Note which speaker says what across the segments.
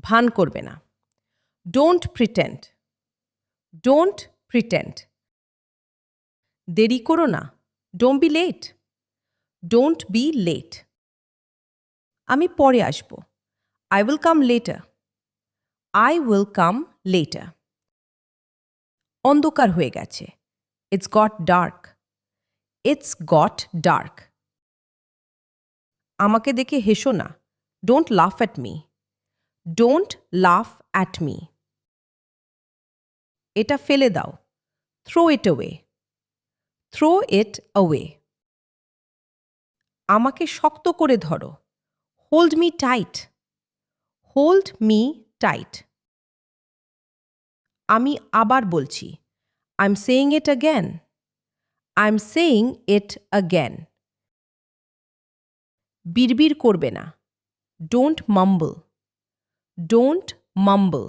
Speaker 1: ভান করবে না। Don't pretend. Don't pretend. দেরি করো না। Don't be late. Don't be late. আমি পরে আসব। I will come later. I will come later. অন্ধকার হয়ে গেছে। It's got dark. It's got dark. আমাকে দেখে হেসো না। Don't laugh at me. Don't laugh at me. এটা ফেলে দাও। Throw it away. Throw it away. আমাকে শক্ত করে ধরো। Hold me tight. Hold me tight. আমি আবার বলছি। I am saying it again. I am saying it again. বিড়বিড় করবে না। Don't mumble. Don't mumble.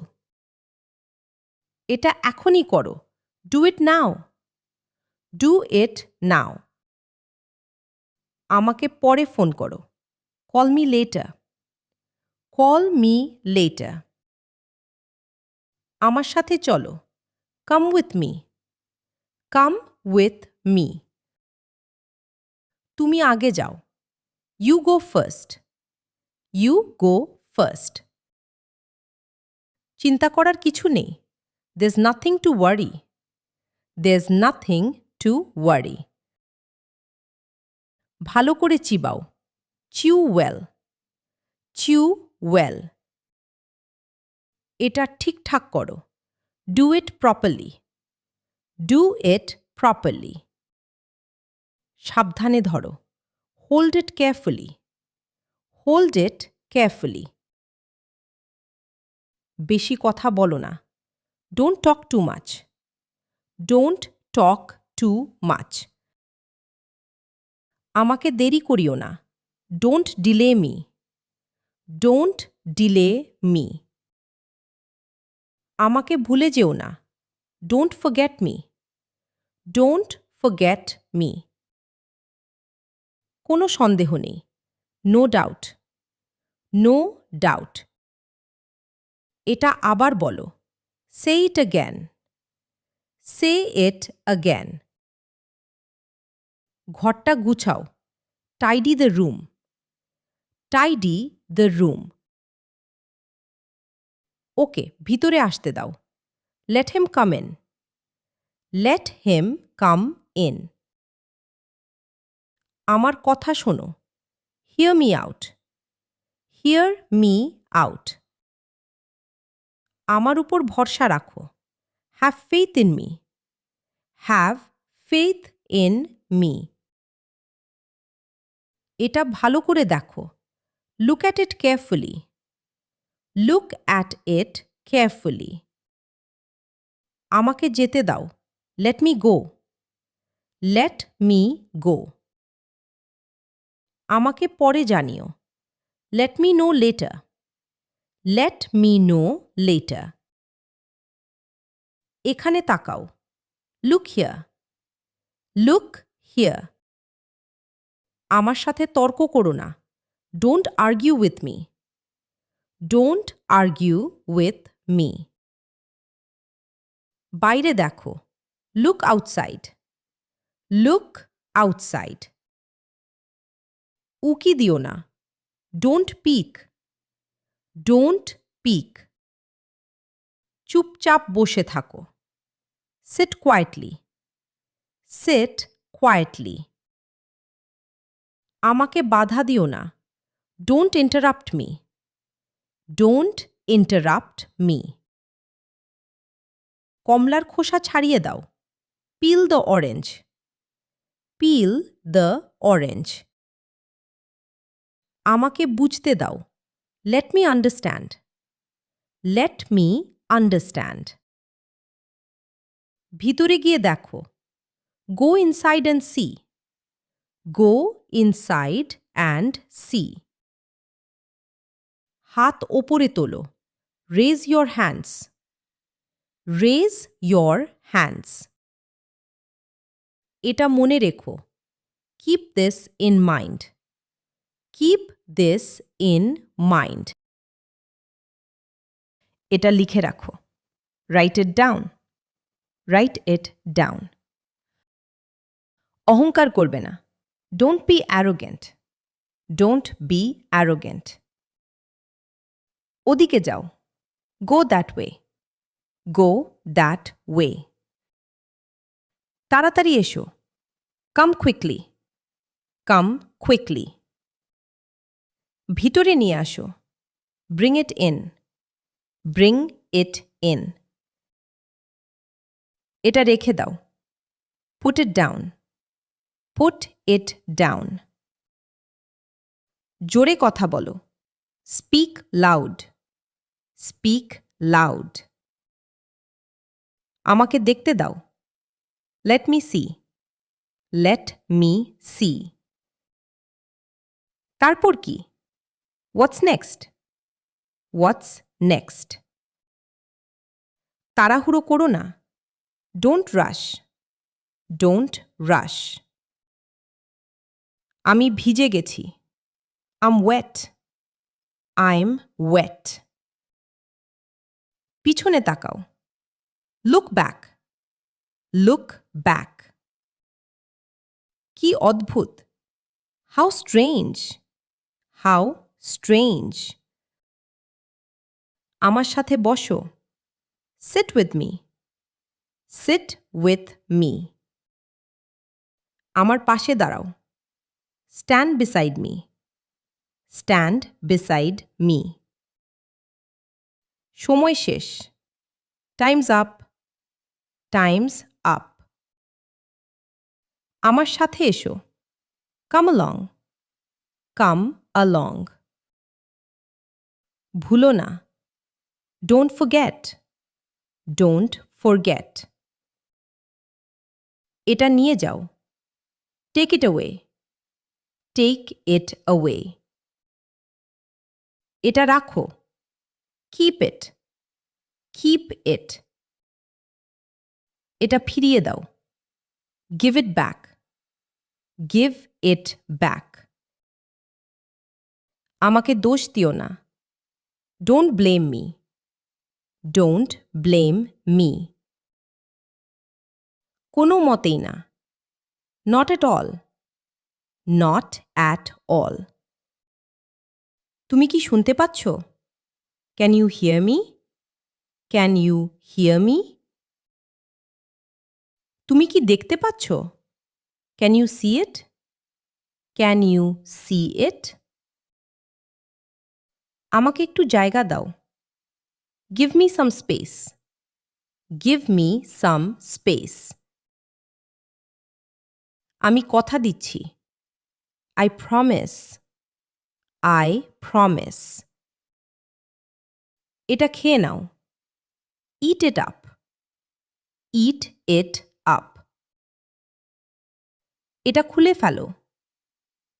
Speaker 1: এটা এখনই করো। Do it now. Do it now. আমাকে পরে ফোন করো। Call me later. Call me later. আমার সাথে চলো। Come with me. Come with me. তুমি আগে যাও। You go first. You go first. চিন্তা করার কিছু নেই। There is nothing to worry. There is nothing to worry. ভালো করে চিবাও। চিউ ওয়েল। চিউ ওয়েল। এটা ঠিকঠাক করো। Do it properly. Do it properly. সাবধানে ধরো। Hold it carefully. Hold it carefully. বেশি কথা বলো না। Don't talk too much. Don't talk too much. আমাকে দেরি করিও না। Don't delay me. Don't delay me. আমাকে ভুলে যেও না। Don't forget me. Don't forget me. কোনো সন্দেহ নেই। No doubt. No doubt. এটা আবার বলো। Say it again. Say it again. ঘরটা গুছাও। Tidy the room. Tidy the room. ওকে ভিতরে আসতে দাও। Let him come in. Let him come in. আমার কথা শোনো। Hear me out. Hear me out. আমার উপর ভরসা রাখো। Have faith in me. Have faith in me. এটা ভালো করে দেখো। Look at it carefully. Look at it carefully. আমাকে যেতে দাও। Let me go. Let me go. আমাকে পরে জানিও। Let me know later. Let me know later. এখানে তাকাও। Look here. Look here. আমার সাথে তর্ক করো না। Don't argue with me. Don't argue with me. বাইরে দেখো। Look outside. Look outside. উকি দিও না। Don't peek. Don't peek. চুপচাপ বসে থাকো। Sit quietly. Sit quietly. আমাকে বাধা দিও না। Don't interrupt me. Don't interrupt me. কমলার খোসা ছাড়িয়ে দাও। Peel the orange. Peel the orange. আমাকে বুঝতে দাও। Let me understand. Let me understand. ভিতরে গিয়ে দেখো। গো inside and see. Go inside and see. হাত ওপরে তোলো। Raise your hands. Raise your hands. এটা মনে রেখো। Keep this in mind. Keep this in mind. এটা লিখে রাখো। Write it down. Write it down. অহংকার করবে না। Don't be arrogant. Don't be arrogant. ওদিকে যাও। Go that way. Go that way. তাড়াতাড়ি এসো। Come quickly. Come quickly. ভিতরে নিয়ে আসো। Bring it in. Bring it in. এটা রেখে দাও। Put it down. Put it down. জোরে কথা বলো। Speak loud. Speak loud. আমাকে দেখতে দাও। Let me see. Let me see. তারপর কি? What's next? What's next? তাড়াহুড়ো করো না। Don't rush. Don't rush. আমি ভিজে গেছি। I'm wet. I'm wet. পিছনে তাকাও। Look back. Look back. কি অদ্ভুত। How strange. How strange. আমার সাথে বসো। Sit with me. Sit with me. আমার পাশে দাঁড়াও। Stand beside me. Stand beside me. সময় শেষ। Time's up. Time's up. আমার সাথে এসো। Come along. Come along. ভুলো না। Don't forget. Don't forget. এটা নিয়ে যাও। Take it away. Take it away. এটা রাখো। Keep it. Keep it. এটা ফিরিয়ে দাও। Give it back. Give it back. আমাকে দোষ দিও না। Don't blame me. Don't blame me. কোনো মতেই না। Not at all. Not at all. তুমি কি শুনতে পাচ্ছ? Can you hear me? Can you hear me? তুমি কি দেখতে পাচ্ছ? Can you see it? Can you see it? আমাকে একটু জায়গা দাও। Give me some space. Give me some space. আমি কথা দিচ্ছি। I promise. I promise. এটা খেয়ে নাও। Eat it up. Eat it up. এটা খুলে ফেলো।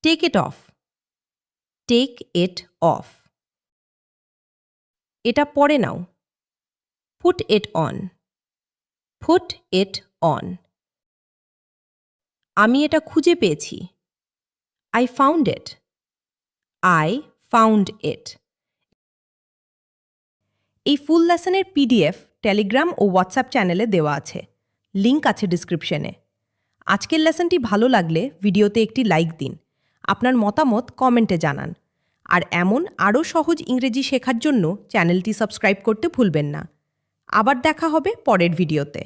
Speaker 1: Take it off. Take it off. এটা পরে নাও। Put it on. Put it on. আমি এটা খুঁজে পেয়েছি। I found it. I found it. এই ফুল লেসনের পিডিএফ টেলিগ্রাম ও হোয়াটসঅ্যাপ চ্যানেলে দেওয়া আছে। লিংক আছে ডিসক্রিপশনে। আজকের লেসনটি ভালো লাগলে ভিডিওতে একটি লাইক দিন। আপনার মতামত কমেন্টে জানান। আর এমন আরও সহজ ইংরেজি শেখার জন্য চ্যানেলটি সাবস্ক্রাইব করতে ভুলবেন না। আবার দেখা হবে পরের ভিডিওতে।